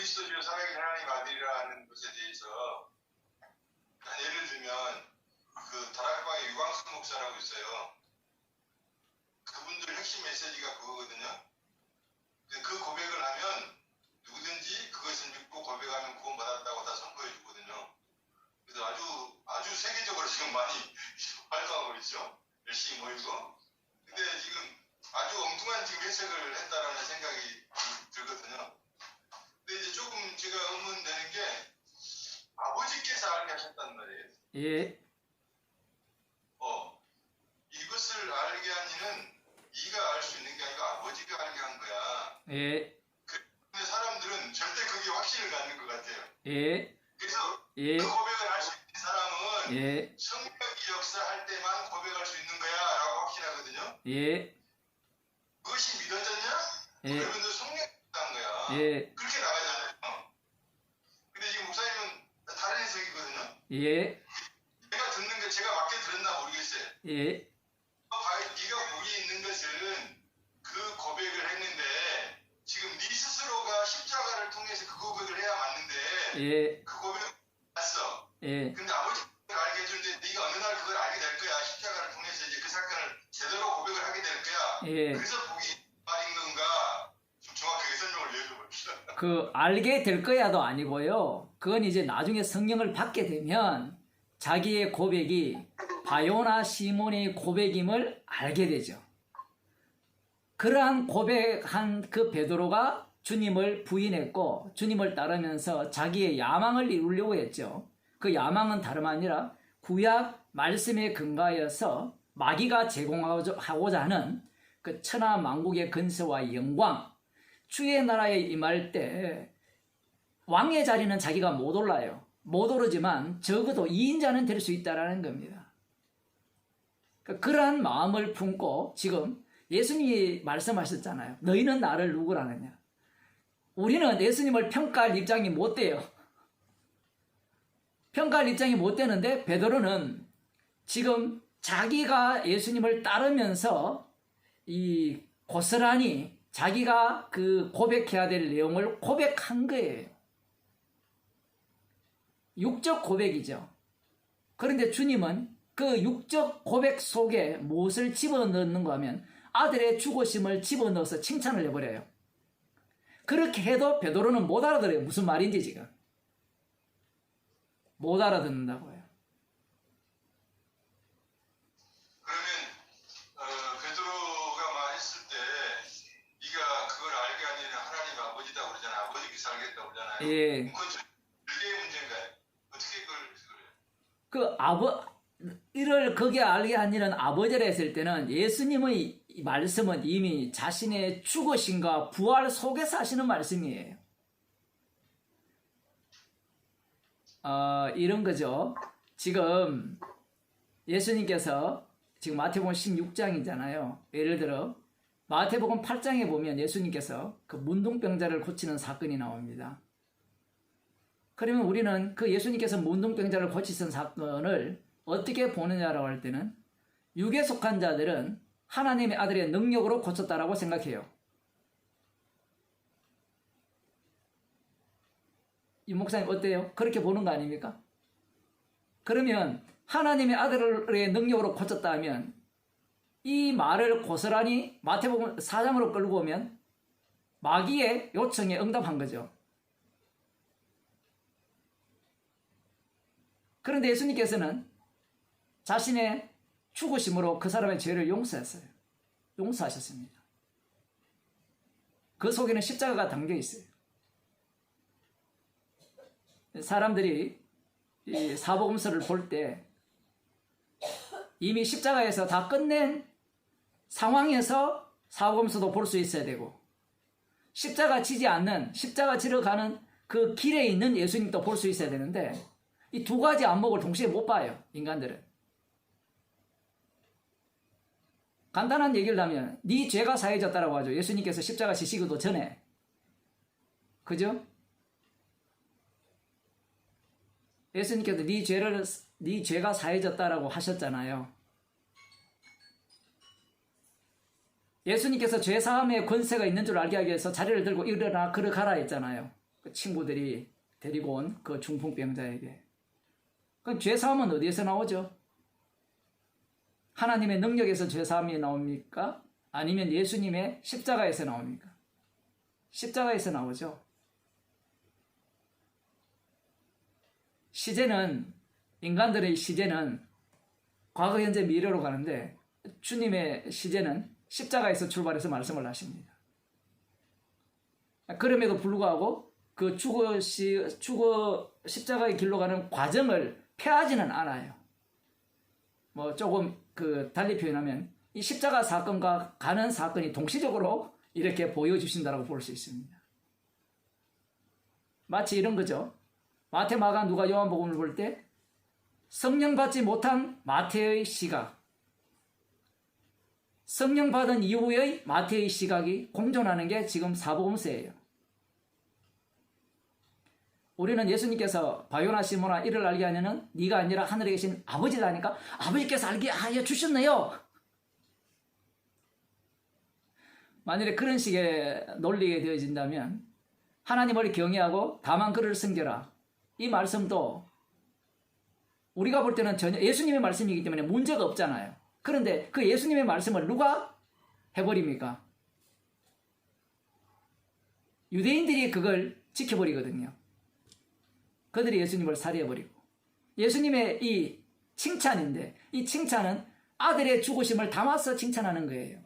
그리스도죠 살아계신 하나님 아들이라는 것에 대해서 예를 들면 그 다락방의 유광수 목사라고 있어요. 그분들 핵심 메시지가 그거거든요. 그 고백을 하면 누구든지 그것을 믿고 고백하면 구원받았다고 다 선포해 주거든요. 그래서 아주 세계적으로 지금 많이 활동하고 있죠. 열심히 모이고. 근데 지금 아주 엉뚱한 지금 해석을 했다라는 생각이 들거든요. 근데 이제 조금 제가 의문되는 게 아버지께서 알게 하셨단 말이에요. 예. 이것을 알게 한 이는 네가 알 수 있는 게 아니고 아버지가 알게 한 거야. 예. 근데 사람들은 절대 그게 확신을 갖는 것 같아요. 예. 그래서 예. 그 고백을 할 수 있는 사람은 예. 성령이 역사할 때만 고백할 수 있는 거야 라고 확신하거든요. 예. 그것이 믿어졌냐? 예. 그러면 너 성령이 역사한 거야. 예. 그렇게 나가잖아요. 근데 지금 목사님은 다른 해석이거든요. 예. 내가 듣는 게 제가 맞게 들었나 모르겠어요. 예. 네가 거기 있는 것은 그 고백을 했는데 지금 네 스스로가 십자가를 통해서 그 고백을 해야 맞는데 예. 그 고백을 했어. 예. 근데 아버지가 알게 해주는데 네가 어느 날 그걸 알게 될 거야. 십자가를 통해서 이제 그 사건을 제대로 고백을 하게 될 거야. 예. 그래서 복이 말인 건가? 좀 정확하게 설명을 해줘봅시다. 그 알게 될 거야도 아니고요. 그건 이제 나중에 성령을 받게 되면 자기의 고백이 바요나 시몬의 고백임을 알게 되죠. 그러한 고백한 그 베드로가 주님을 부인했고 주님을 따르면서 자기의 야망을 이루려고 했죠. 그 야망은 다름 아니라 구약 말씀에 근거하여서 마귀가 제공하고자 하는 그 천하 만국의 근세와 영광, 주의 나라에 임할 때 왕의 자리는 자기가 못 올라요. 못 오르지만 적어도 2인자는 될 수 있다는 겁니다. 그러한 마음을 품고 지금 예수님이 말씀하셨잖아요. 너희는 나를 누구라 하느냐. 우리는 예수님을 평가할 입장이 못 돼요. 평가할 입장이 못 되는데 베드로는 지금 자기가 예수님을 따르면서 이 고스란히 자기가 그 고백해야 될 내용을 고백한 거예요. 육적 고백이죠. 그런데 주님은 그 육적 고백 속에 무엇을 집어넣는가 하면 아들의 죽으심을 집어넣어서 칭찬을 해버려요. 그렇게 해도 베드로는 못 알아들어요. 무슨 말인지 지금. 못 알아듣는다고요. 그러면 베드로가 말했을 때 네가 그걸 알게 하는 하나님 아버지다 그러잖아. 아버지께서 알겠다 그러잖아요. 예. 그건 별개의 문제인가요? 어떻게 그걸 이를 거기에 알게 한 일은 아버지라 했을 때는 예수님의 말씀은 이미 자신의 죽으심과 부활 속에서 하시는 말씀이에요. 이런 거죠. 지금 예수님께서 지금 마태복음 16장이잖아요. 예를 들어 마태복음 8장에 보면 예수님께서 그 문둥병자를 고치는 사건이 나옵니다. 그러면 우리는 그 예수님께서 문둥병자를 고치신 사건을 어떻게 보느냐라고 할 때는 육에 속한 자들은 하나님의 아들의 능력으로 고쳤다라고 생각해요. 이 목사님 어때요? 그렇게 보는 거 아닙니까? 그러면 하나님의 아들의 능력으로 고쳤다 하면 이 말을 고스란히 마태복음 4장으로 끌고 오면 마귀의 요청에 응답한 거죠. 그런데 예수님께서는 자신의 죽으심으로 그 사람의 죄를 용서했어요. 용서하셨습니다. 그 속에는 십자가가 담겨 있어요. 사람들이 이 사복음서를 볼 때 이미 십자가에서 다 끝낸 상황에서 사복음서도 볼 수 있어야 되고 십자가 지지 않는, 십자가 지러 가는 그 길에 있는 예수님도 볼 수 있어야 되는데 이 두 가지 안목을 동시에 못 봐요. 인간들은. 간단한 얘기를 하면 네 죄가 사해졌다라고 하죠. 예수님께서 십자가 지시기도 전에. 그죠? 예수님께서 네 죄가 사해졌다라고 하셨잖아요. 예수님께서 죄 사함의 권세가 있는 줄 알게 하기 위해서 자리를 들고 일어나 걸어가라 했잖아요. 그 친구들이 데리고 온 그 중풍병자에게. 그럼 죄사함은 어디에서 나오죠? 하나님의 능력에서 죄사함이 나옵니까? 아니면 예수님의 십자가에서 나옵니까? 십자가에서 나오죠. 시제는, 인간들의 시제는 과거, 현재, 미래로 가는데 주님의 시제는 십자가에서 출발해서 말씀을 하십니다. 그럼에도 불구하고 그 십자가의 길로 가는 과정을 폐하지는 않아요. 뭐 조금 달리 표현하면 이 십자가 사건과 가는 사건이 동시적으로 이렇게 보여주신다고 볼 수 있습니다. 마치 이런 거죠. 마태, 마가, 누가, 요한복음을 볼 때 성령 받지 못한 마태의 시각, 성령 받은 이후의 마태의 시각이 공존하는 게 지금 사복음서예요. 우리는 예수님께서 바요나 시모나 이를 알게 하려는 네가 아니라 하늘에 계신 아버지라니까 아버지께서 알게 하여 주셨네요. 만일에 그런 식의 논리가 되어진다면 하나님을 경외하고 다만 그를 섬겨라. 이 말씀도 우리가 볼 때는 전혀 예수님의 말씀이기 때문에 문제가 없잖아요. 그런데 그 예수님의 말씀을 누가 해버립니까? 유대인들이 그걸 지켜버리거든요. 그들이 예수님을 살해해버리고, 예수님의 이 칭찬인데 이 칭찬은 아들의 죽으심을 담아서 칭찬하는 거예요.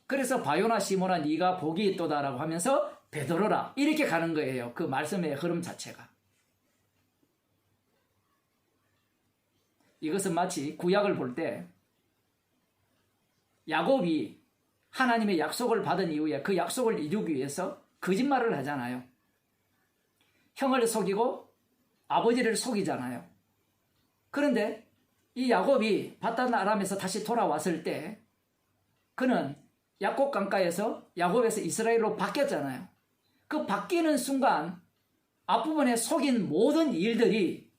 그래서 바요나 시모나 네가 복이 있도다라고 하면서 베드로라 이렇게 가는 거예요. 그 말씀의 흐름 자체가. 이것은 마치 구약을 볼 때 야곱이 하나님의 약속을 받은 이후에 그 약속을 이루기 위해서 거짓말을 하잖아요. 형을 속이고 아버지를 속이잖아요. 그런데 이 야곱이 바단 아람에서 다시 돌아왔을 때 그는 야곱 강가에서 야곱에서 이스라엘로 바뀌었잖아요. 그 바뀌는 순간 앞부분에 속인 모든 일들이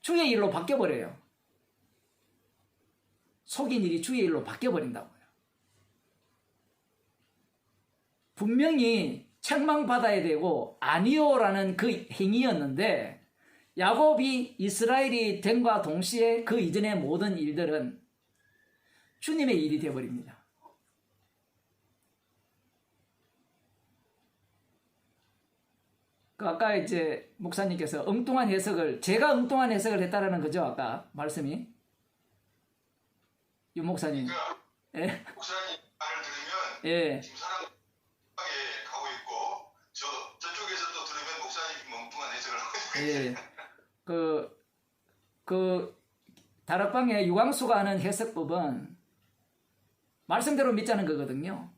주의 일로 바뀌어버려요. 속인 일이 주의 일로 바뀌어버린다고요. 분명히 책망받아야 되고 아니요라는 그 행위였는데 야곱이 이스라엘이 됨과 동시에 그 이전의 모든 일들은 주님의 일이 되어버립니다. 아까 이제 목사님께서 엉뚱한 해석을, 제가 엉뚱한 해석을 했다라는 거죠. 아까 말씀이. 유 목사님. 그러니까 예. 목사님 말을 들으면 예. 지금 사람이 가고 있고 저쪽에서 또 들으면 목사님 멍뚱한 해석을 하고 있어요. 예. 다락방에 유광수가 하는 해석법은 말씀대로 믿자는 거거든요.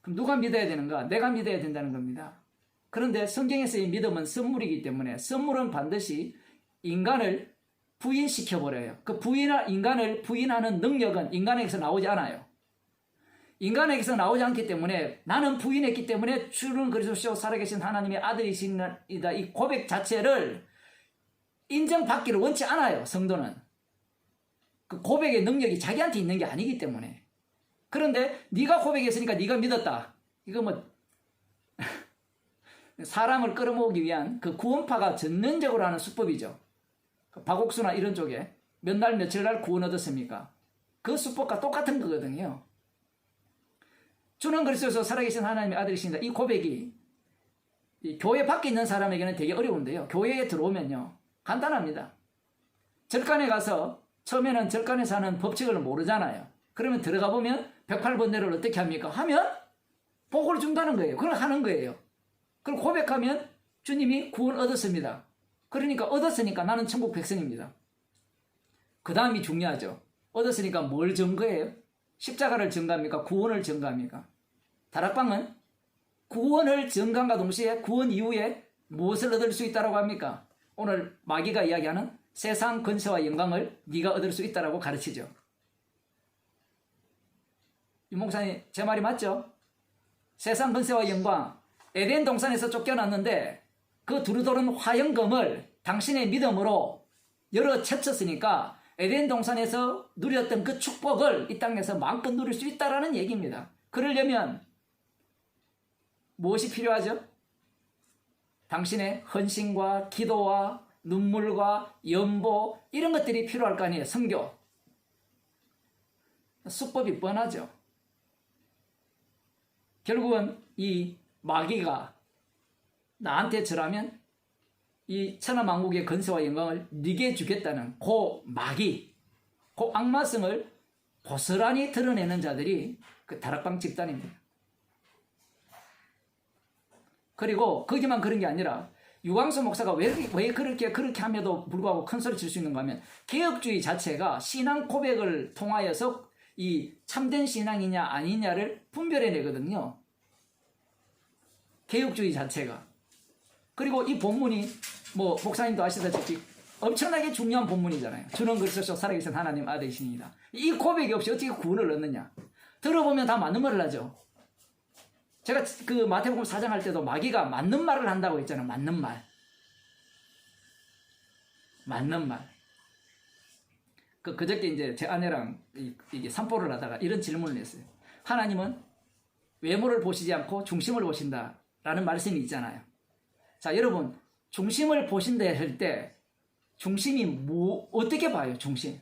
그럼 누가 믿어야 되는가? 내가 믿어야 된다는 겁니다. 그런데 성경에서의 믿음은 선물이기 때문에 선물은 반드시 인간을 부인시켜버려요. 인간을 부인하는 능력은 인간에게서 나오지 않아요. 인간에게서 나오지 않기 때문에 나는 부인했기 때문에 주는 그리스도시요 살아계신 하나님의 아들이시다 이 고백 자체를 인정받기를 원치 않아요. 성도는. 그 고백의 능력이 자기한테 있는 게 아니기 때문에. 그런데 네가 고백했으니까 네가 믿었다. 이거 뭐 사람을 끌어모으기 위한 그 구원파가 전면적으로 하는 수법이죠. 박옥수나 이런 쪽에 몇 날 며칠 날 구원 얻었습니까? 그 수법과 똑같은 거거든요. 주는 그리스도에서 살아계신 하나님의 아들이십니다. 이 고백이 이 교회 밖에 있는 사람에게는 되게 어려운데요. 교회에 들어오면요. 간단합니다. 절간에 가서 처음에는 절간에서 하는 법칙을 모르잖아요. 그러면 들어가 보면 108번대를 어떻게 합니까? 하면 복을 준다는 거예요. 그걸 하는 거예요. 그걸 고백하면 주님이 구원 얻었습니다. 그러니까 얻었으니까 나는 천국 백성입니다. 그 다음이 중요하죠. 얻었으니까 뭘 증거해요? 십자가를 증거합니까? 구원을 증거합니까? 다락방은 구원을 증거함과 동시에 구원 이후에 무엇을 얻을 수 있다고 합니까? 오늘 마귀가 이야기하는 세상 권세와 영광을 네가 얻을 수 있다고 가르치죠. 유 목사님 제 말이 맞죠? 세상 권세와 영광, 에덴 동산에서 쫓겨났는데 그 두루도른 화영금을 당신의 믿음으로 열어 채쳤으니까 에덴 동산에서 누렸던 그 축복을 이 땅에서 마음껏 누릴 수 있다라는 얘기입니다. 그러려면 무엇이 필요하죠? 당신의 헌신과 기도와 눈물과 연보 이런 것들이 필요할 거 아니에요. 선교. 수법이 뻔하죠. 결국은 이 마귀가 나한테 절하면 이 천하만국의 건세와 영광을 네게 주겠다는 그 마귀, 그 악마성을 고스란히 드러내는 자들이 그 다락방 집단입니다. 그리고 거기만 그런 게 아니라 유광수 목사가 왜 그렇게 함에도 불구하고 큰 소리 칠 수 있는가 하면 개혁주의 자체가 신앙 고백을 통하여서 이 참된 신앙이냐 아니냐를 분별해내거든요. 개혁주의 자체가. 그리고 이 본문이 뭐 목사님도 아시다시피 엄청나게 중요한 본문이잖아요. 주는 그리스도 살아계신 하나님 아들이시니이다. 이 고백이 없이 어떻게 구원을 얻느냐. 들어보면 다 맞는 말을 하죠. 제가 그 마태복음 4장 할 때도 마귀가 맞는 말을 한다고 했잖아요. 맞는 말. 맞는 말. 그저께 이제 제 아내랑 이게 산보를 하다가 이런 질문을 했어요. 하나님은 외모를 보시지 않고 중심을 보신다라는 말씀이 있잖아요. 자, 여러분, 중심을 보신다 할 때 중심이 어떻게 봐요? 중심.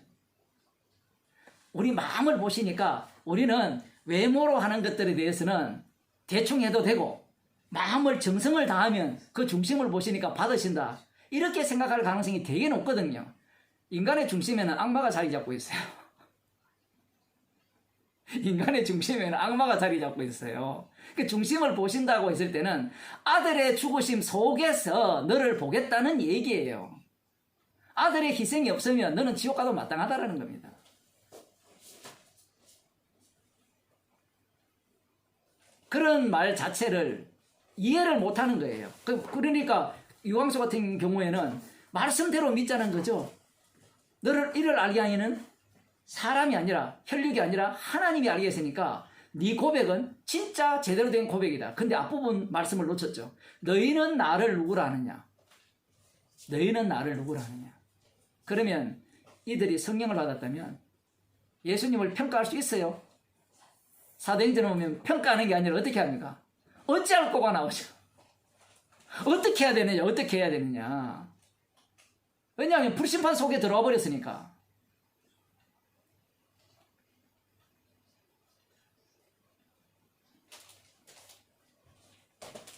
우리 마음을 보시니까 우리는 외모로 하는 것들에 대해서는 대충 해도 되고 마음을 정성을 다하면 그 중심을 보시니까 받으신다. 이렇게 생각할 가능성이 되게 높거든요. 인간의 중심에는 악마가 자리 잡고 있어요. 인간의 중심에는 악마가 자리 잡고 있어요. 그 중심을 보신다고 했을 때는 아들의 죽으심 속에서 너를 보겠다는 얘기예요. 아들의 희생이 없으면 너는 지옥 가도 마땅하다라는 겁니다. 그런 말 자체를 이해를 못하는 거예요. 그러니까 유광수 같은 경우에는 말씀대로 믿자는 거죠. 너를 이를 알게 하기는 사람이 아니라 혈육이 아니라 하나님이 알게 했으니까 네 고백은 진짜 제대로 된 고백이다. 근데 앞부분 말씀을 놓쳤죠. 너희는 나를 누구라 하느냐. 너희는 나를 누구라 하느냐. 그러면 이들이 성령을 받았다면 예수님을 평가할 수 있어요. 사도행전에 보면 평가하는 게 아니라 어떻게 합니까? 어찌할 거가 나오죠. 어떻게 해야 되느냐. 어떻게 해야 되느냐. 왜냐하면 불심판 속에 들어와 버렸으니까.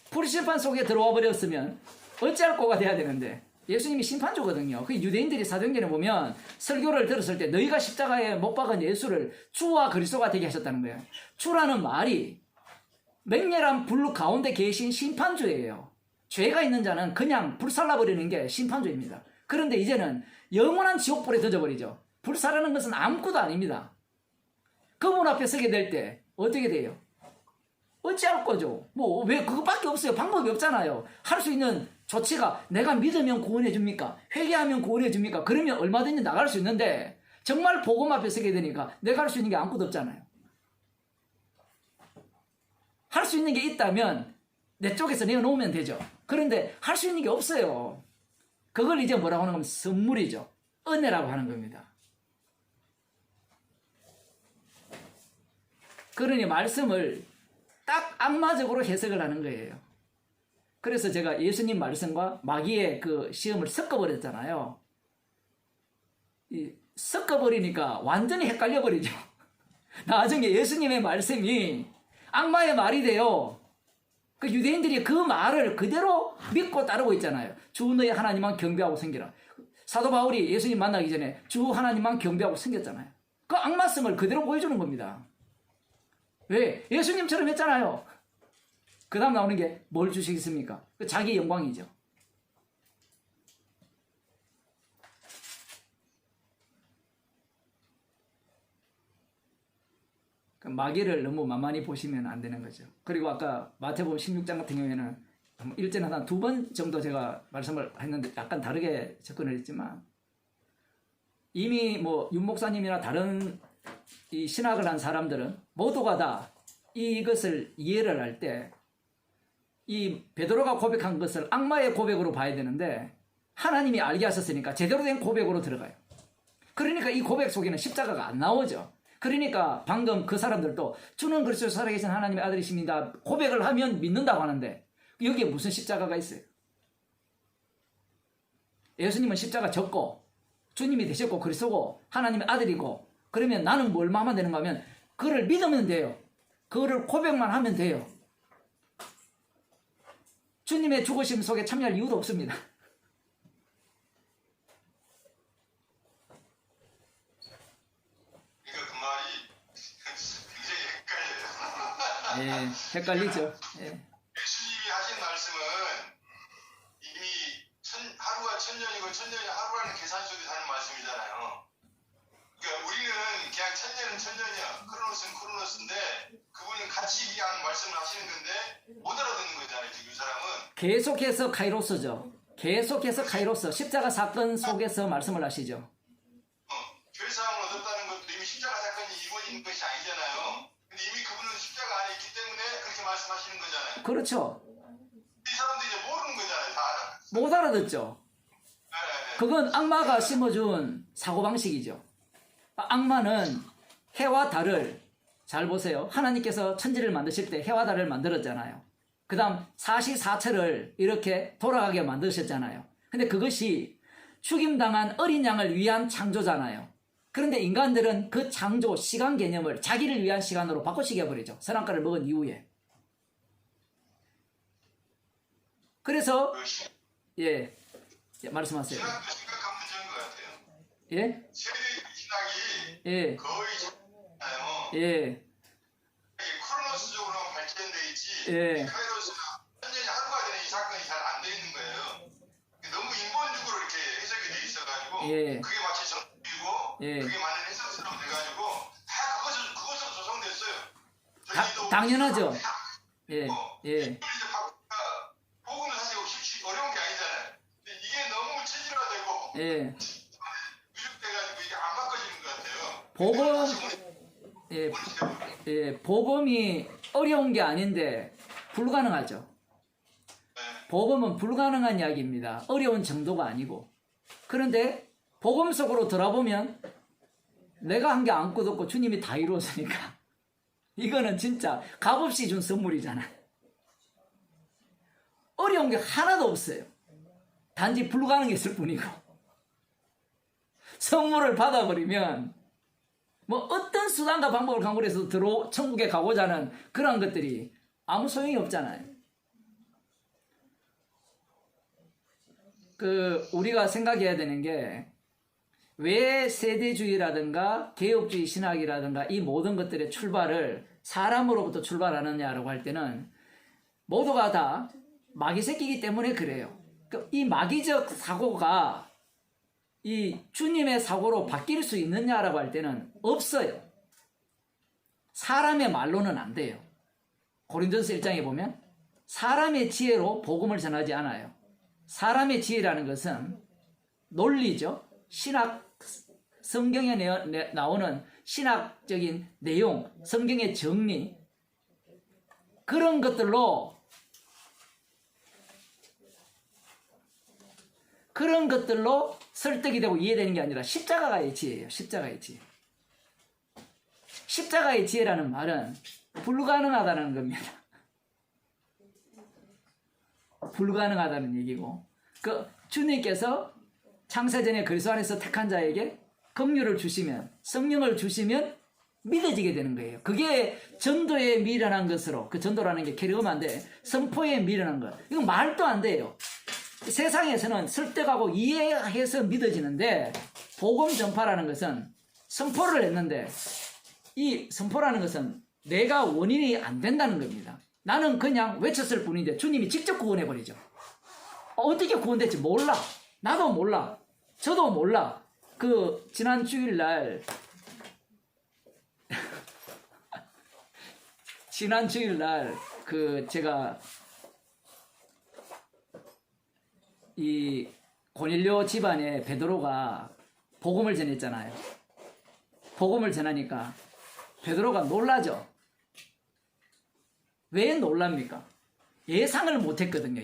불심판 속에 들어와 버렸으면 어찌할 거가 돼야 되는데 예수님이 심판주거든요. 그 유대인들이 사도행전에 보면 설교를 들었을 때 너희가 십자가에 못 박은 예수를 주와 그리스도가 되게 하셨다는 거예요. 주라는 말이 맹렬한 불 가운데 계신 심판주예요. 죄가 있는 자는 그냥 불살라버리는 게 심판주입니다. 그런데 이제는 영원한 지옥불에 던져버리죠. 불사라는 것은 아무것도 아닙니다. 그분 앞에 서게 될 때 어떻게 돼요? 어찌할 거죠? 뭐 왜 그것밖에 없어요. 방법이 없잖아요. 할 수 있는 조치가 내가 믿으면 구원해 줍니까? 회개하면 구원해 줍니까? 그러면 얼마든지 나갈 수 있는데 정말 복음 앞에 서게 되니까 내가 할 수 있는 게 아무것도 없잖아요. 할 수 있는 게 있다면 내 쪽에서 내어놓으면 되죠. 그런데 할 수 있는 게 없어요. 그걸 이제 뭐라고 하는 겁니까? 선물이죠. 은혜라고 하는 겁니다. 그러니 말씀을 딱 악마적으로 해석을 하는 거예요. 그래서 제가 예수님 말씀과 마귀의 그 시험을 섞어버렸잖아요. 섞어버리니까 완전히 헷갈려버리죠. 나중에 예수님의 말씀이 악마의 말이 돼요. 그 유대인들이 그 말을 그대로 믿고 따르고 있잖아요. 주 너의 하나님만 경배하고 섬기라. 사도 바울이 예수님 만나기 전에 주 하나님만 경배하고 섬겼잖아요. 그 악마성을 그대로 보여주는 겁니다. 왜? 예수님처럼 했잖아요. 그 다음 나오는 게 뭘 주시겠습니까? 자기 영광이죠. 마귀를 너무 만만히 보시면 안 되는 거죠. 그리고 아까 마태복음 16장 같은 경우에는 1절에 한 2번 정도 제가 말씀을 했는데 약간 다르게 접근을 했지만 이미 뭐 윤 목사님이나 다른 이 신학을 한 사람들은 모두가 다 이것을 이해를 할 때 이 베드로가 고백한 것을 악마의 고백으로 봐야 되는데 하나님이 알게 하셨으니까 제대로 된 고백으로 들어가요. 그러니까 이 고백 속에는 십자가가 안 나오죠. 그러니까 방금 그 사람들도 주는 그리스도 살아계신 하나님의 아들이십니다. 고백을 하면 믿는다고 하는데 여기에 무슨 십자가가 있어요? 예수님은 십자가 졌고 주님이 되셨고 그리스도고 하나님의 아들이고 그러면 나는 뭘만 하면 되는가 하면 그를 믿으면 돼요. 그를 고백만 하면 돼요. 주님의 죽으심 속에 참여할 이유도 없습니다. 그러니까 그 말이 굉장히 헷갈려요. 예, 헷갈리죠. 예. 예수님이 하신 말씀은 이미 하루가 천년이고 천년이 하루라는 계산 속에서 하는 말씀이잖아요. 그러니까 우리는 그냥 천년은 천년이야. 크로노스는 크로노스인데 그분은 같이 그냥 말씀을 하시는 건데 못 알아듣는 거잖아요. 지금 이 사람은. 계속해서 카이로스죠. 계속해서 카이로스. 십자가 사건 속에서 말씀을 하시죠. 죄 사함을 얻었다는 것도 이미 십자가 사건이 이루어진 것이 아니잖아요. 근데 이미 그분은 십자가 안에 있기 때문에 그렇게 말씀하시는 거잖아요. 그렇죠. 이 사람들이 이제 모르는 거잖아요. 다 알아. 못 알아듣죠. 네. 그건 악마가 심어준 사고방식이죠. 악마는 해와 달을, 잘 보세요. 하나님께서 천지를 만드실 때 해와 달을 만들었잖아요. 그 다음 사시사철을 이렇게 돌아가게 만드셨잖아요. 근데 그것이 죽임당한 어린 양을 위한 창조잖아요. 그런데 인간들은 그 창조 시간 개념을 자기를 위한 시간으로 바꿔치게 해버리죠. 선악과를 먹은 이후에. 그래서 예, 말씀하세요. 신학도 심각한 문제인 것 같아요. 예? 세대 신학이 예, 거의 작나요? 예, 크로노스적으로 발전돼 있지. 예. 카이로스가 천년이 하루가 되는 이 사건이 잘 안 돼 있는 거예요. 너무 인본적으로 이렇게 해석이 돼 있어가지고 예. 그게 마치 정리고 예. 그게 많은 해석처럼 돼가지고 다 그것으로 조성됐어요. 당연하죠. 예, 예, 이제 복음을 사실 쉽지 어려운 게 아니잖아요. 근데 이게 너무 체질화되고 예. 누적돼가지고 이게 안 바꿔지는 것 같아요. 복음, 예, 복음이 어려운 게 아닌데 불가능하죠. 복음은 불가능한 이야기입니다. 어려운 정도가 아니고. 그런데 복음 속으로 들어보면 내가 한 게 아무것도 없고 주님이 다 이루었으니까 이거는 진짜 값없이 준 선물이잖아요. 어려운 게 하나도 없어요. 단지 불가능했을 뿐이고. 선물을 받아버리면 뭐 어떤 수단과 방법을 강구해서 천국에 가고자 하는 그런 것들이 아무 소용이 없잖아요. 우리가 생각해야 되는 게 왜 세대주의라든가 개혁주의 신학이라든가 이 모든 것들의 출발을 사람으로부터 출발하느냐라고 할 때는 모두가 다 마귀 새끼이기 때문에 그래요. 이 마귀적 사고가 이 주님의 사고로 바뀔 수 있느냐라고 할 때는 없어요. 사람의 말로는 안 돼요. 고린도서 1장에 보면 사람의 지혜로 복음을 전하지 않아요. 사람의 지혜라는 것은 논리죠. 신학, 성경에 나오는 신학적인 내용, 성경의 정리, 그런 것들로 설득이 되고 이해되는 게 아니라 십자가의 지혜예요. 십자가의 지혜. 십자가의 지혜라는 말은 불가능하다는 겁니다. 불가능하다는 얘기고, 주님께서 창세전에 그리스도 안에서 택한 자에게 긍휼을 주시면, 성령을 주시면 믿어지게 되는 거예요. 그게 전도에 미련한 것으로, 그 전도라는 게 캐리어만데 선포에 미련한 것. 이건 말도 안 돼요. 세상에서는 설득하고 이해해서 믿어지는데 복음 전파라는 것은 선포를 했는데 이 선포라는 것은 내가 원인이 안 된다는 겁니다. 나는 그냥 외쳤을 뿐인데 주님이 직접 구원해버리죠. 어떻게 구원됐지 몰라. 나도 몰라. 저도 몰라. 지난 주일날 제가 이 고넬료 집안에 베드로가 복음을 전했잖아요. 복음을 전하니까 베드로가 놀라죠. 왜 놀랍니까? 예상을 못했거든요.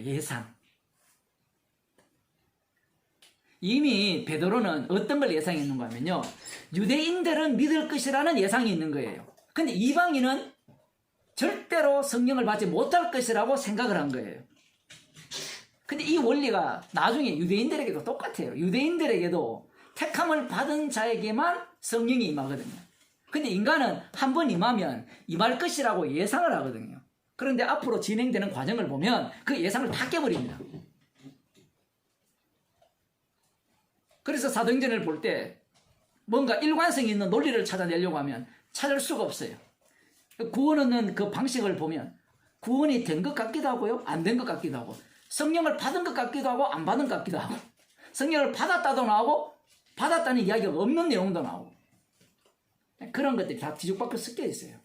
이미 베드로는 어떤 걸 예상했는가 하면요. 유대인들은 믿을 것이라는 예상이 있는 거예요. 근데 이방인은 절대로 성령을 받지 못할 것이라고 생각을 한 거예요. 근데 이 원리가 나중에 유대인들에게도 똑같아요. 유대인들에게도 택함을 받은 자에게만 성령이 임하거든요. 근데 인간은 한 번 임하면 임할 것이라고 예상을 하거든요. 그런데 앞으로 진행되는 과정을 보면 그 예상을 다 깨버립니다. 그래서 사도행전을 볼 때 뭔가 일관성이 있는 논리를 찾아내려고 하면 찾을 수가 없어요. 구원 얻는 그 방식을 보면 구원이 된 것 같기도 하고요, 안 된 것 같기도 하고, 성령을 받은 것 같기도 하고 안 받은 것 같기도 하고, 성령을 받았다도 나오고 받았다는 이야기가 없는 내용도 나오고, 그런 것들이 다 뒤죽박죽 섞여 있어요.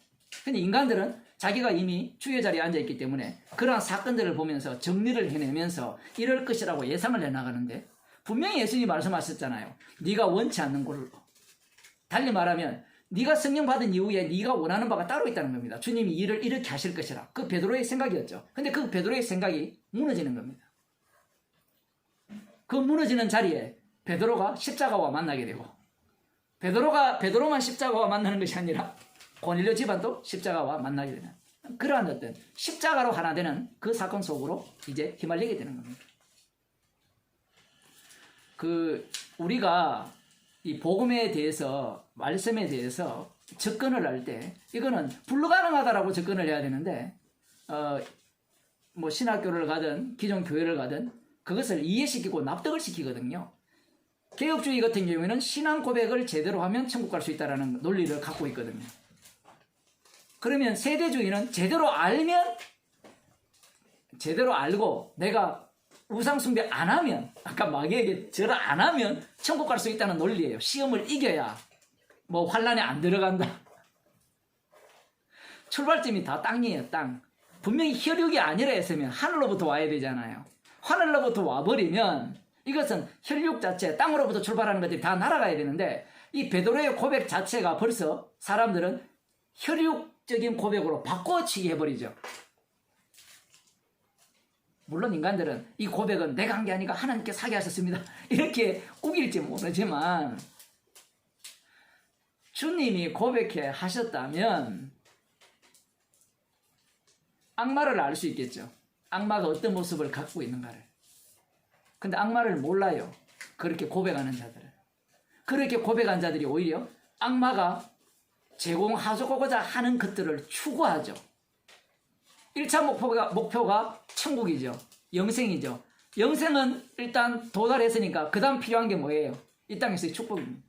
근데 인간들은 자기가 이미 주의 자리에 앉아있기 때문에 그러한 사건들을 보면서 정리를 해내면서 이럴 것이라고 예상을 해나가는데, 분명히 예수님이 말씀하셨잖아요. 네가 원치 않는 걸로. 달리 말하면 네가 성령 받은 이후에 네가 원하는 바가 따로 있다는 겁니다. 주님이 일을 이렇게 하실 것이라. 그 베드로의 생각이었죠. 근데 그 베드로의 생각이 무너지는 겁니다. 그 무너지는 자리에 베드로가 십자가와 만나게 되고, 베드로만 십자가와 만나는 것이 아니라 고넬료 집안도 십자가와 만나게 되는, 그러한 어떤 십자가로 하나 되는 그 사건 속으로 이제 휘말리게 되는 겁니다. 우리가 이 복음에 대해서, 말씀에 대해서 접근을 할 때 이거는 불가능하다라고 접근을 해야 되는데, 뭐 신학교를 가든 기존 교회를 가든 그것을 이해시키고 납득을 시키거든요. 개혁주의 같은 경우에는 신앙 고백을 제대로 하면 천국 갈 수 있다는 논리를 갖고 있거든요. 그러면 세대주의는 제대로 알고 내가 우상숭배 안 하면, 아까 마귀에게 절을 안 하면 천국 갈 수 있다는 논리예요. 시험을 이겨야 뭐 환란에 안 들어간다. 출발점이 다 땅이에요, 땅. 분명히 혈육이 아니라 했으면 하늘로부터 와야 되잖아요. 하늘로부터 와버리면 이것은 혈육 자체, 땅으로부터 출발하는 것들이 다 날아가야 되는데, 이 베드로의 고백 자체가 벌써 사람들은 혈육적인 고백으로 바꿔치기 해버리죠. 물론 인간들은 이 고백은 내가 한 게 아니라 하나님께서 하게 하셨습니다, 이렇게 우길지 모르지만, 주님이 고백해 하셨다면 악마를 알 수 있겠죠. 악마가 어떤 모습을 갖고 있는가를. 근데 악마를 몰라요, 그렇게 고백하는 자들은. 그렇게 고백한 자들이 오히려 악마가 제공하고자 하는 것들을 추구하죠. 1차 목표가 천국이죠. 영생이죠. 영생은 일단 도달했으니까 그 다음 필요한 게 뭐예요? 이 땅에서의 축복입니다.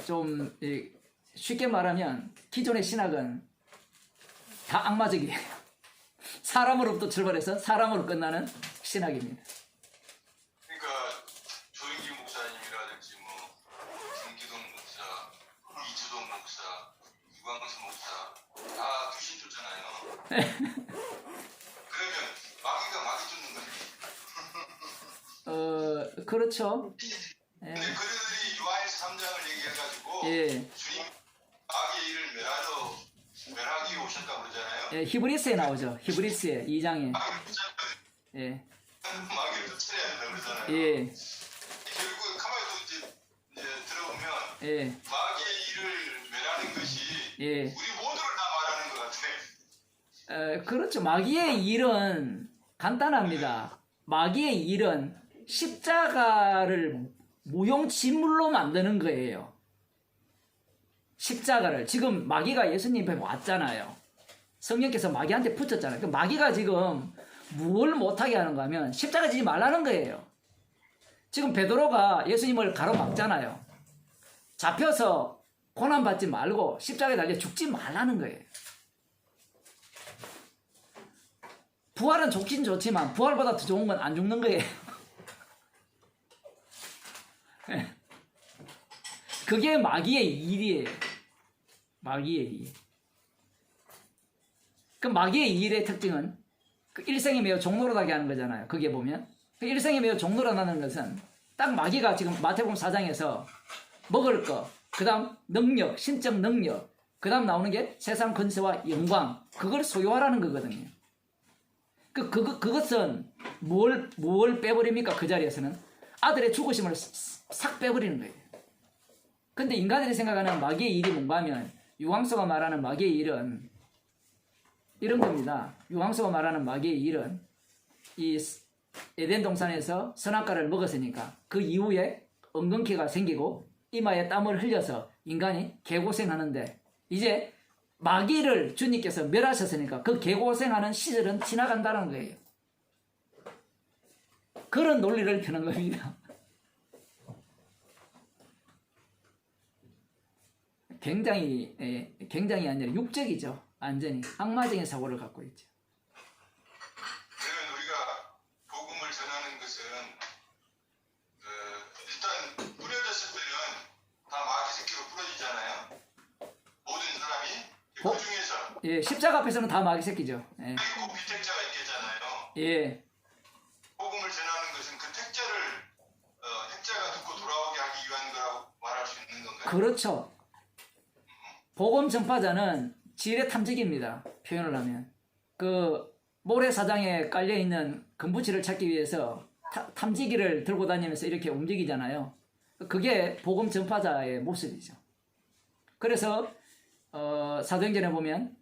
좀 쉽게 말하면 기존의 신학은 다 악마적이에요. 사람으로부터 출발해서 사람으로 끝나는 신학입니다. 그러니까 조인기 목사님이라든지 뭐 김기동 목사, 이주동 목사, 유광수 목사 다 귀신 쫓잖아요. 그러면 마귀가 마귀 쫓는 거예요. 그렇죠. 근데 그들이 요한일서 3장을 얘기해가지고 예. 주님 마귀의 일을 멸하기 오셨다고 그러잖아요. 예, 히브리스에 나오죠. 히브리스에 2장에. 마귀를 쫓아야 예. 마귀를 쫓아야 된다고 그러잖아요. 예. 결국 가만히 이제 들어보면 예. 마귀의 일을 멸하는 것이 예. 우리 모두를 다 말하는 것 같아. 그렇죠. 마귀의 일은 간단합니다. 마귀의 일은 십자가를 무용지물로 만드는 거예요. 십자가를. 지금 마귀가 예수님 앞에 왔잖아요. 성령께서 마귀한테 붙였잖아요. 그러니까 마귀가 지금 뭘 못하게 하는가 하면 십자가 지지 말라는 거예요. 지금 베드로가 예수님을 가로막잖아요. 잡혀서 고난받지 말고 십자가에 달려 죽지 말라는 거예요. 부활은 좋긴 좋지만 부활보다 더 좋은 건 안 죽는 거예요. 그게 마귀의 일이에요. 마귀의 일. 그 마귀의 일의 특징은 그 일생에 매우 종노릇하게 하는 거잖아요. 그게 보면 그 일생에 매우 종노릇하는 것은 딱 마귀가 지금 마태복음 4장에서 먹을 거, 그 다음 능력, 신적 능력, 그 다음 나오는 게 세상 권세와 영광, 그걸 소유하라는 거거든요. 그것은 뭘 빼버립니까? 그 자리에서는 아들의 죽으심을 싹 빼버리는 거예요. 근데 인간들이 생각하는 마귀의 일이 뭔가 하면, 유황소가 말하는 마귀의 일은 이런 겁니다. 유황소가 말하는 마귀의 일은 이 에덴 동산에서 선악과를 먹었으니까 그 이후에 엉겅퀴가 생기고 이마에 땀을 흘려서 인간이 개고생하는데, 이제 마귀를 주님께서 멸하셨으니까 그 개고생하는 시절은 지나간다는 거예요. 그런 논리를 펴는 겁니다. 굉장히 아니라 육적이죠. 완전히 악마적인 사고를 갖고 있죠. 그러면 우리가 복음을 전하는 것은 일단 뿌려졌을 때는 다 마귀 새끼로 뿌려지잖아요. 모든 사람이 그 중에서 예, 십자가 앞에서는 다 마귀 새끼죠. 예. 그 비택자가 있겠잖아요. 예. 복음을 전하는 것은 그 택자가 듣고 돌아오게 하기 위한 거라고 말할 수 있는 건가요? 그렇죠. 복음 전파자는 지뢰 탐지기입니다. 표현을 하면. 그 모래사장에 깔려있는 금붙이를 찾기 위해서 탐지기를 들고 다니면서 이렇게 움직이잖아요. 그게 복음 전파자의 모습이죠. 그래서 사도행전에 보면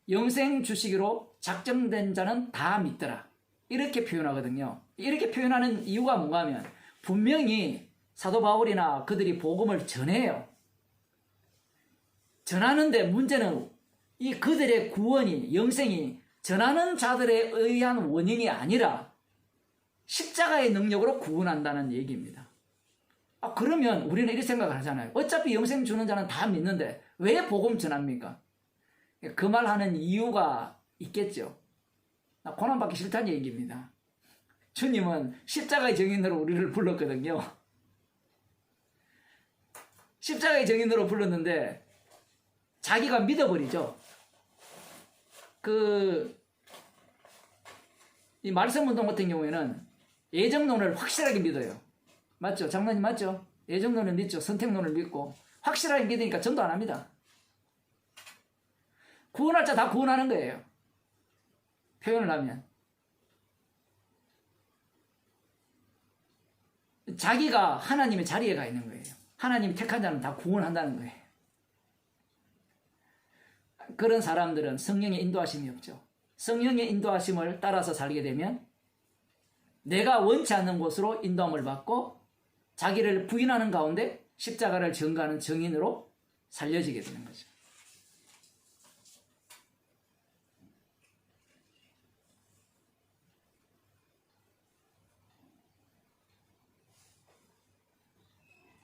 영생 주시기로 작정된 자는 다 믿더라, 이렇게 표현하거든요. 이렇게 표현하는 이유가 뭔가 하면, 분명히 사도 바울이나 그들이 복음을 전해요. 전하는데 문제는 이 그들의 구원이, 영생이 전하는 자들에 의한 원인이 아니라 십자가의 능력으로 구원한다는 얘기입니다. 그러면 우리는 이렇게 생각을 하잖아요. 어차피 영생 주는 자는 다 믿는데 왜 복음 전합니까? 그 말 하는 이유가 있겠죠. 고난받기 싫다는 얘기입니다. 주님은 십자가의 증인으로 우리를 불렀거든요. 십자가의 증인으로 불렀는데 자기가 믿어버리죠. 이 말씀운동 같은 경우에는 예정론을 확실하게 믿어요. 맞죠? 장로님 맞죠? 예정론을 믿죠. 선택론을 믿고 확실하게 믿으니까 전도 안 합니다. 구원할 자 다 구원하는 거예요. 표현을 하면. 자기가 하나님의 자리에 가 있는 거예요. 하나님이 택한 자는 다 구원한다는 거예요. 그런 사람들은 성령의 인도하심이 없죠. 성령의 인도하심을 따라서 살게 되면 내가 원치 않는 곳으로 인도함을 받고 자기를 부인하는 가운데 십자가를 전가하는 증인으로 살려지게 되는 거죠.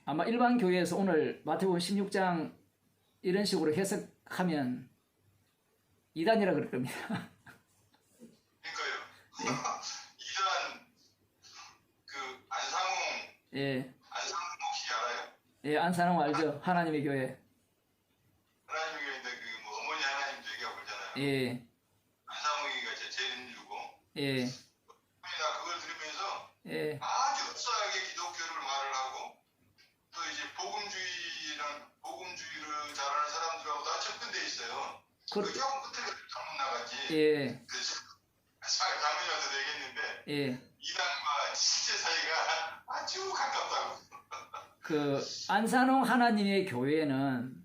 아마 일반 교회에서 오늘 마태복음 16장 이런 식으로 해석하면 이단이라 그럴 겁니다. 그러니까요. 이단 안상홍. 예. 안상홍 혹시 알아요? 예, 안산홍 알죠? 하나님의 교회. 하나님의 교회인데 어머니 하나님도 얘기하고 그러잖아요. 예. 안상홍이가 제일 힘들고. 예. 나 그걸 들으면서 예. 아주 흡사하게 기독교를 말을 하고 또 이제 복음주의를 잘하는 사람들하고 다 접근돼 있어요. 조금 끝에 잘못 나갔지. 예. 잘못 와도 되겠는데. 예. 이단과 실제 사이가 아주 가깝다고. 안산홍 하나님의 교회는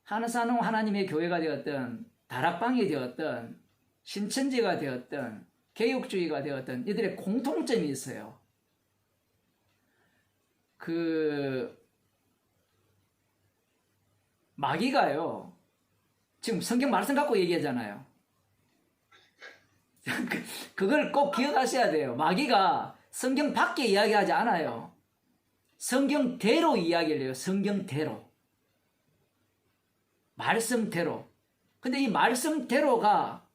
한산홍 하나님의 교회가 되었던 다락방이 되었던 신천지가 되었던 개혁주의가 되었던 이들의 공통점이 있어요. 마귀가요, 지금 성경 말씀 갖고 얘기하잖아요. 그걸 꼭 기억하셔야 돼요. 마귀가 성경 밖에 이야기하지 않아요. 성경대로 이야기를 해요. 성경대로. 말씀대로. 근데 이 말씀대로가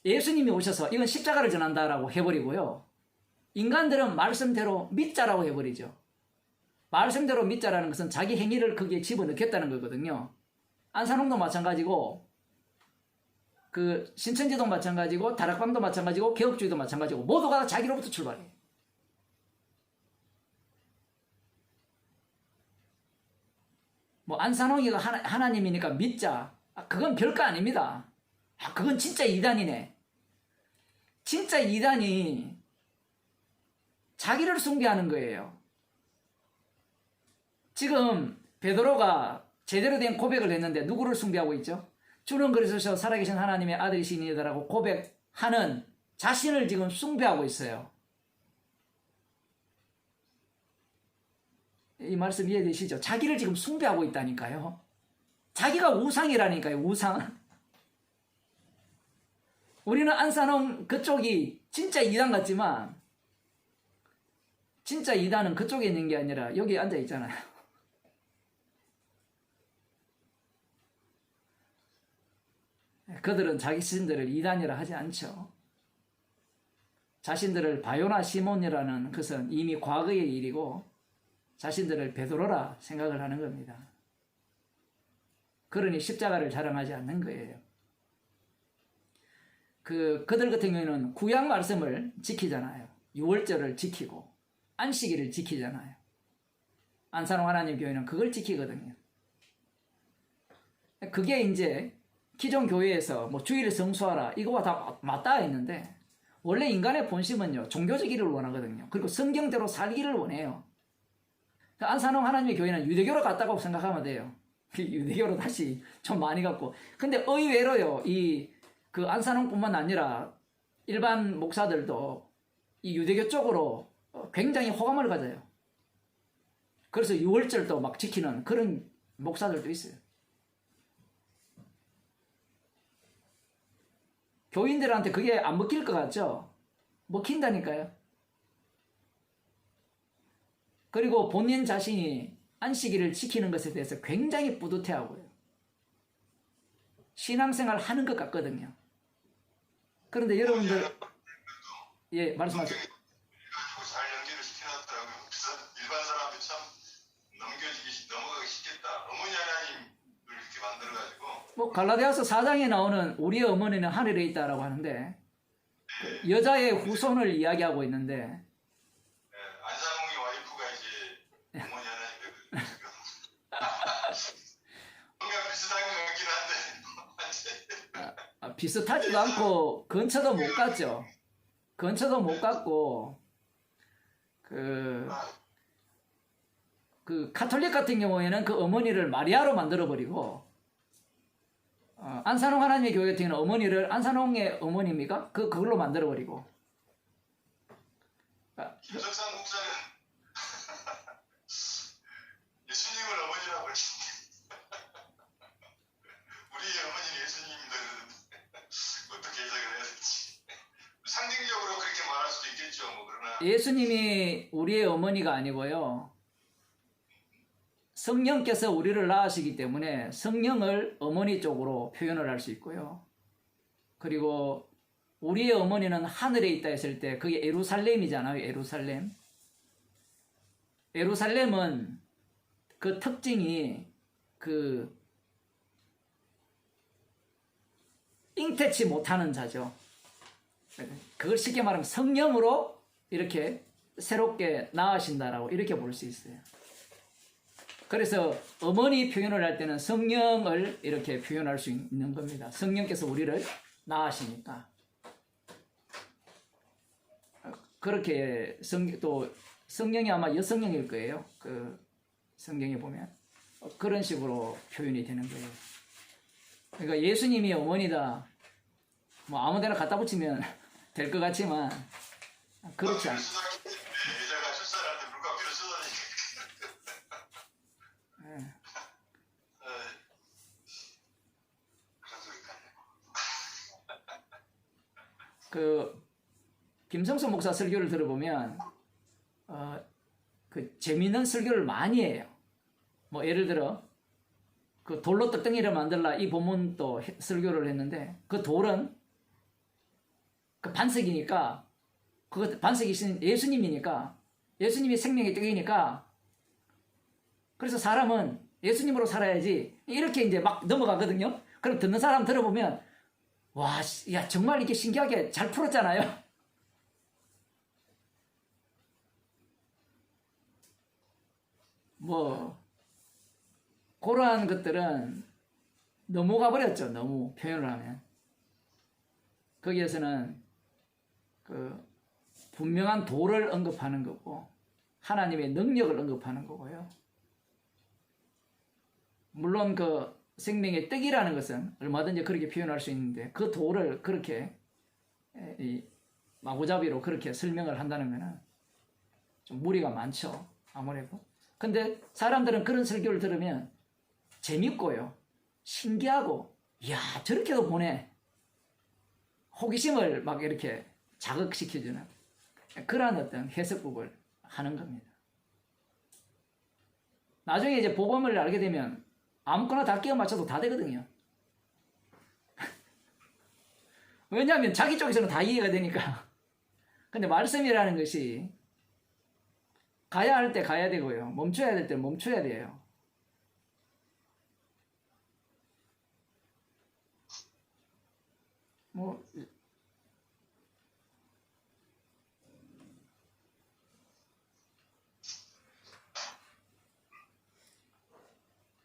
예수님이 오셔서 이건 십자가를 전한다라고 해버리고요. 인간들은 말씀대로 믿자라고 해버리죠. 말씀대로 믿자라는 것은 자기 행위를 거기에 집어넣겠다는 거거든요. 안산홍도 마찬가지고 신천지도 마찬가지고 다락방도 마찬가지고 개혁주의도 마찬가지고 모두가 자기로부터 출발해요. 뭐 안산홍이가 하나님이니까 믿자. 그건 별거 아닙니다. 그건 진짜 이단이네. 진짜 이단이 자기를 숭배하는 거예요. 지금 베드로가 제대로 된 고백을 했는데 누구를 숭배하고 있죠? 주는 그리스도시요 살아계신 하나님의 아들이시니다라고 고백하는 자신을 지금 숭배하고 있어요. 이 말씀 이해되시죠? 자기를 지금 숭배하고 있다니까요. 자기가 우상이라니까요. 우상. 우리는 안산홍 그쪽이 진짜 이단 같지만 진짜 이단은 그쪽에 있는 게 아니라 여기 앉아 있잖아요. 그들은 자기 자신들을 이단이라 하지 않죠. 자신들을 바요나 시몬이라는 것은 이미 과거의 일이고 자신들을 베드로라 생각을 하는 겁니다. 그러니 십자가를 자랑하지 않는 거예요. 그들 같은 경우에는 구약 말씀을 지키잖아요. 유월절을 지키고 안식일을 지키잖아요. 안산홍 하나님 교회는 그걸 지키거든요. 그게 이제 기존 교회에서 뭐 주일을 성수하라 이거와 다 맞닿아 있는데 원래 인간의 본심은요 종교적이기를 원하거든요. 그리고 성경대로 살기를 원해요. 안산홍 하나님의 교회는 유대교로 갔다고 생각하면 돼요. 유대교로 다시 좀 많이 갔고. 근데 의외로요 그 안산홍뿐만 아니라 일반 목사들도 이 유대교 쪽으로 굉장히 호감을 가져요. 그래서 유월절도 막 지키는 그런 목사들도 있어요. 교인들한테 그게 안 먹힐 것 같죠? 먹힌다니까요. 그리고 본인 자신이 안식일을 지키는 것에 대해서 굉장히 뿌듯해하고요. 신앙생활 하는 것 같거든요. 그런데 여러분들, 예, 말씀하세요. 잘 연결을 시켜놨더라고요. 그래서 일반 사람들이 참 넘어가기 쉽겠다. 어머니 하나님을 이렇게 만들어가지고. 뭐 갈라디아서 4장에 나오는 우리의 어머니는 하늘에 있다라고 하는데 그 여자의 후손을 이야기하고 있는데 안산홍이 와이프가 이제 어머니 하나님이거든요. 뭔가 비슷한 것 같긴 한데. 비슷하지도 않고 근처도 못 갔죠. 근처도 못 갔고 그 카톨릭 같은 경우에는 그 어머니를 마리아로 만들어버리고 안산홍 하나님의 교회 같은 경우는 어머니를 안산홍의 어머니입니까? 그걸로 만들어버리고 김석상 목사는 예수님을 어머니라고 그러시는데 우리의 어머니는 예수님입니다 그러는데 어떻게 해석을 해야 될지 상징적으로 그렇게 말할 수도 있겠죠. 뭐 그러나 예수님이 우리의 어머니가 아니고요. 성령께서 우리를 낳으시기 때문에 성령을 어머니 쪽으로 표현을 할 수 있고요. 그리고 우리의 어머니는 하늘에 있다 했을 때 그게 예루살렘이잖아요. 예루살렘. 예루살렘은 그 특징이 잉태치 못하는 자죠. 그걸 쉽게 말하면 성령으로 이렇게 새롭게 낳으신다라고 이렇게 볼 수 있어요. 그래서 어머니 표현을 할 때는 성령을 이렇게 표현할 수 있는 겁니다. 성령께서 우리를 낳으시니까. 그렇게 또 성령이 아마 여성령일 거예요. 그 성경에 보면 그런 식으로 표현이 되는 거예요. 그러니까 예수님이 어머니다. 뭐 아무데나 갖다 붙이면 될 것 같지만 그렇지 않아요. 여자가 출산할 때 물감기를 쏟아내니까 그런 소리가 김성수 목사 설교를 들어보면 재미있는 설교를 많이 해요. 뭐 예를 들어 그 돌로 떡덩이를 만들라 이 본문도 설교를 했는데 그 돌은 그 반석이니까 그 반석이신 예수님이니까 예수님이 생명의 떡이니까 그래서 사람은 예수님으로 살아야지 이렇게 이제 막 넘어가거든요. 그럼 듣는 사람 들어보면 와, 야 정말 이렇게 신기하게 잘 풀었잖아요. 뭐 그러한 것들은 너무 가버렸죠. 너무 표현을 하면. 거기에서는 그 분명한 도를 언급하는 거고 하나님의 능력을 언급하는 거고요. 물론 그 생명의 떡이라는 것은 얼마든지 그렇게 표현할 수 있는데 그 도를 그렇게 마구잡이로 그렇게 설명을 한다는 것은 좀 무리가 많죠. 아무래도. 근데 사람들은 그런 설교를 들으면 재밌고요. 신기하고 이야 저렇게도 보네. 호기심을 막 이렇게 자극시켜주는 그러한 어떤 해석법을 하는 겁니다. 나중에 이제 복음을 알게 되면 아무거나 다 끼워 맞춰도 다 되거든요. 왜냐하면 자기 쪽에서는 다 이해가 되니까. 근데 말씀이라는 것이 가야 할 때 가야 되고요. 멈춰야 될 때 멈춰야 돼요. 뭐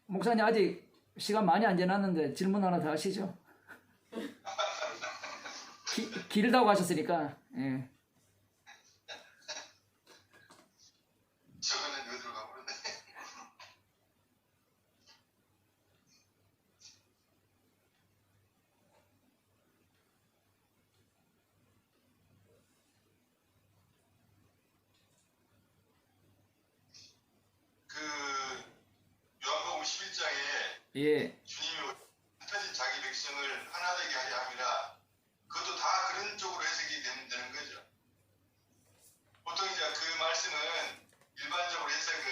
목사님 아직 시간 많이 안 지났는데 질문 하나 더 하시죠. 길다고 하셨으니까. 예. 저거는 어디로 가버렸네. 그 요한복음 11장에 예. 주님이 흩어진 자기 백성을 하나 되게 하려 함이라 그것도 다 그런 쪽으로 해석이 되는 거죠. 보통 이제 그 말씀은 일반적으로 해석은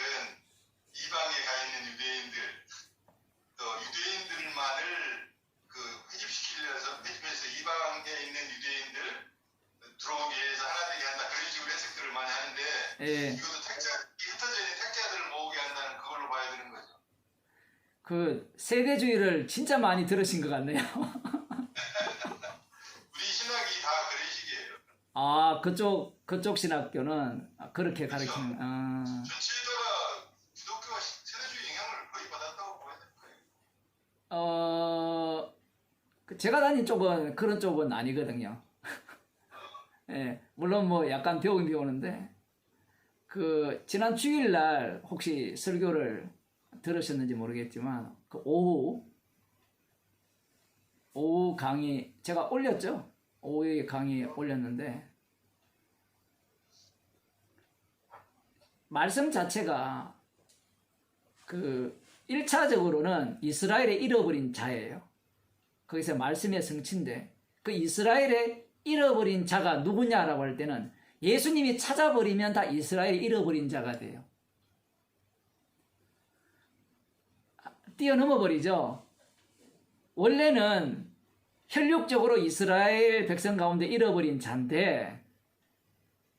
이방에 가 있는 유대인들 또 유대인들만을 그 회집해서 이방에 있는 유대인들 들어오게 해서 하나 되게 한다 그런 식으로 해석들을 많이 하는데 예. 이것도 흩어져 있는 택자들을 모으게 한다는 그걸로 봐야 되는 거죠. 그 세대주의를 진짜 많이 들으신 것 같네요. 우리 신학이 다 그런 식이에요. 아, 그쪽 신학교는 그렇게 가르치는, 전체에다가 기독교가 세대주의 영향을 거의 받았다고 봐야 될 거예요. 제가 다닌 쪽은 그런 쪽은 아니거든요. 예, 물론 뭐 약간 배우긴 배우는데, 지난 주일날 혹시 설교를 들으셨는지 모르겠지만, 오후 강의, 제가 올렸죠? 오후에 강의 올렸는데, 말씀 자체가 1차적으로는 이스라엘의 잃어버린 자예요. 거기서 말씀의 성취인데 그 이스라엘의 잃어버린 자가 누구냐라고 할 때는 예수님이 찾아버리면 다 이스라엘이 잃어버린 자가 돼요. 뛰어넘어 버리죠. 원래는 혈육적으로 이스라엘 백성 가운데 잃어버린 자인데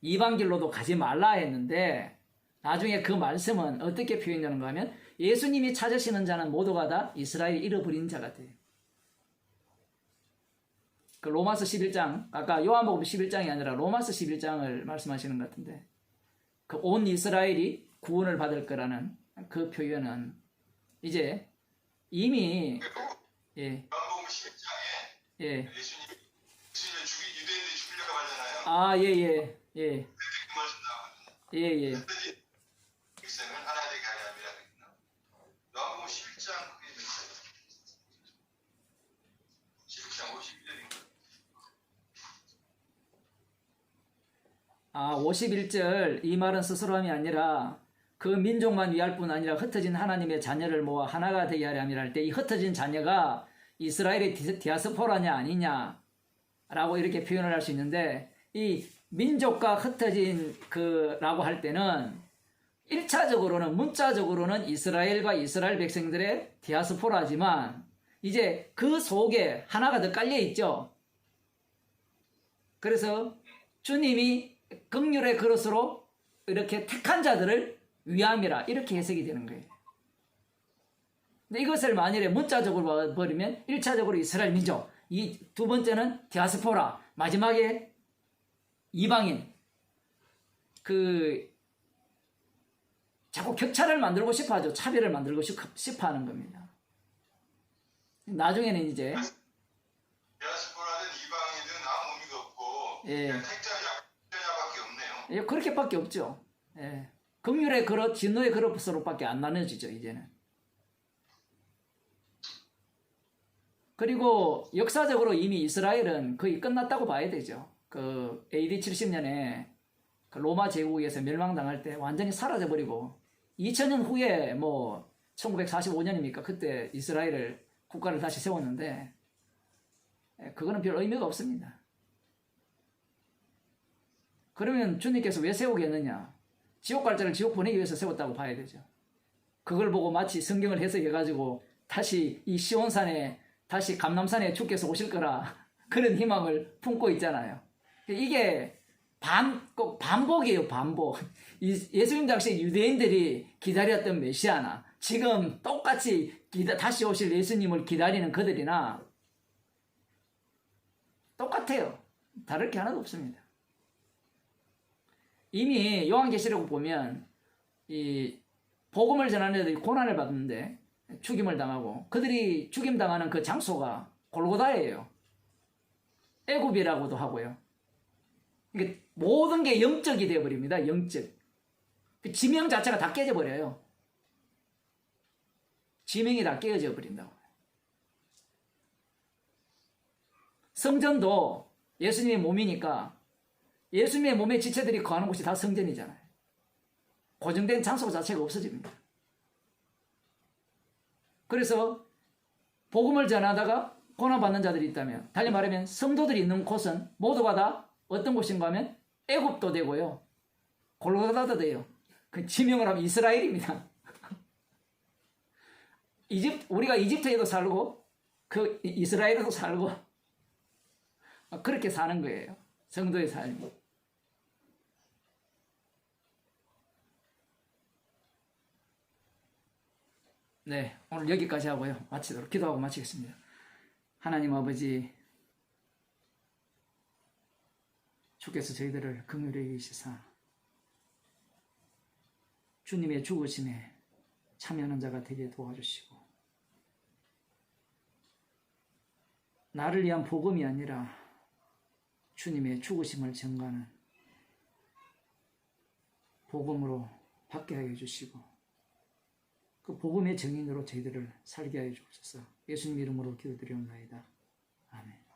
이방 길로도 가지 말라 했는데 나중에 그 말씀은 어떻게 표현하는가 하면 예수님이 찾으시는 자는 모두가 다 이스라엘이 잃어버린 자가 돼요. 그 로마서 11장, 아까 요한복음 11장이 아니라 로마서 11장을 말씀하시는 것 같은데 그 온 이스라엘이 구원을 받을 거라는 그 표현은 이제 이미 요한복음 11장에 예. 예수님을 유대인들이 죽이려고 하잖아요. 아, 예. 그 말씀 나오거든요. 예. 백성은 하나 되게 하려 함이라 그랬나? 요한복음 11장 그게 몇 절이에요? 11장 51절인가? 아, 51절 이 말은 스스로함이 아니라 그 민족만 위할 뿐 아니라 흩어진 하나님의 자녀를 모아 하나가 되게 하려 함이라 할 때 이 흩어진 자녀가 이스라엘의 디아스포라냐 아니냐 라고 이렇게 표현을 할 수 있는데 이 민족과 흩어진 라고 할 때는 1차적으로는 문자적으로는 이스라엘과 이스라엘 백성들의 디아스포라지만 이제 그 속에 하나가 더 깔려 있죠. 그래서 주님이 긍휼의 그릇으로 이렇게 택한 자들을 위함이라 이렇게 해석이 되는 거예요. 근데 이것을 만일에 문자적으로 버리면 1차적으로 이스라엘 민족, 이 두 번째는 디아스포라, 마지막에 자꾸 격차를 만들고 싶어 하죠. 차별을 만들고 싶어 하는 겁니다. 나중에는 이제 디아스포라는 이방인은 아무 의미가 없고 예. 그냥 택자냐밖에 없네요. 예, 그렇게밖에 없죠. 예. 긍휼의 그릇, 진노의 그릇으로밖에 안 나눠지죠, 이제는. 그리고 역사적으로 이미 이스라엘은 거의 끝났다고 봐야 되죠. 그 AD 70년에 그 로마 제국에서 멸망당할 때 완전히 사라져버리고 2000년 후에 뭐 1945년입니까? 그때 이스라엘을 국가를 다시 세웠는데 그거는 별 의미가 없습니다. 그러면 주님께서 왜 세우겠느냐? 지옥 갈 자를 지옥 보내기 위해서 세웠다고 봐야 되죠. 그걸 보고 마치 성경을 해석해가지고 다시 이 시온산에 다시 감람산에 주께서 오실 거라 그런 희망을 품고 있잖아요. 이게 꼭 반복이에요, 반복. 예수님 당시 유대인들이 기다렸던 메시아나 지금 똑같이 다시 오실 예수님을 기다리는 그들이나 똑같아요. 다를 게 하나도 없습니다. 이미 요한계시록 보면 이 복음을 전하는 애들이 고난을 받는데 죽임을 당하고 그들이 죽임당하는 그 장소가 골고다예요. 애굽이라고도 하고요. 이게 모든 게 영적이 되어버립니다. 영적. 그 지명 자체가 다 깨져버려요. 지명이 다 깨어져 버린다고. 성전도 예수님의 몸이니까 예수님의 몸의 지체들이 거하는 곳이 다 성전이잖아요. 고정된 장소 자체가 없어집니다. 그래서 복음을 전하다가 고난받는 자들이 있다면, 달리 말하면 성도들이 있는 곳은 모두가 다 어떤 곳인가 하면 애굽도 되고요, 골고다도 돼요. 그 지명을 하면 이스라엘입니다. 우리가 이집트에도 살고 그 이스라엘에도 살고 그렇게 사는 거예요. 성도의 삶이. 네, 오늘 여기까지 하고요. 마치도록 기도하고 마치겠습니다. 하나님 아버지, 주께서 저희들을 긍휼히 여기시사 주님의 죽으심에 참여하는 자가 되게 도와주시고, 나를 위한 복음이 아니라 주님의 죽으심을 전가하는 복음으로 받게 하여 주시고, 그 복음의 증인으로 저희들을 살게 하여 주옵소서. 예수님 이름으로 기도드리옵나이다. 아멘.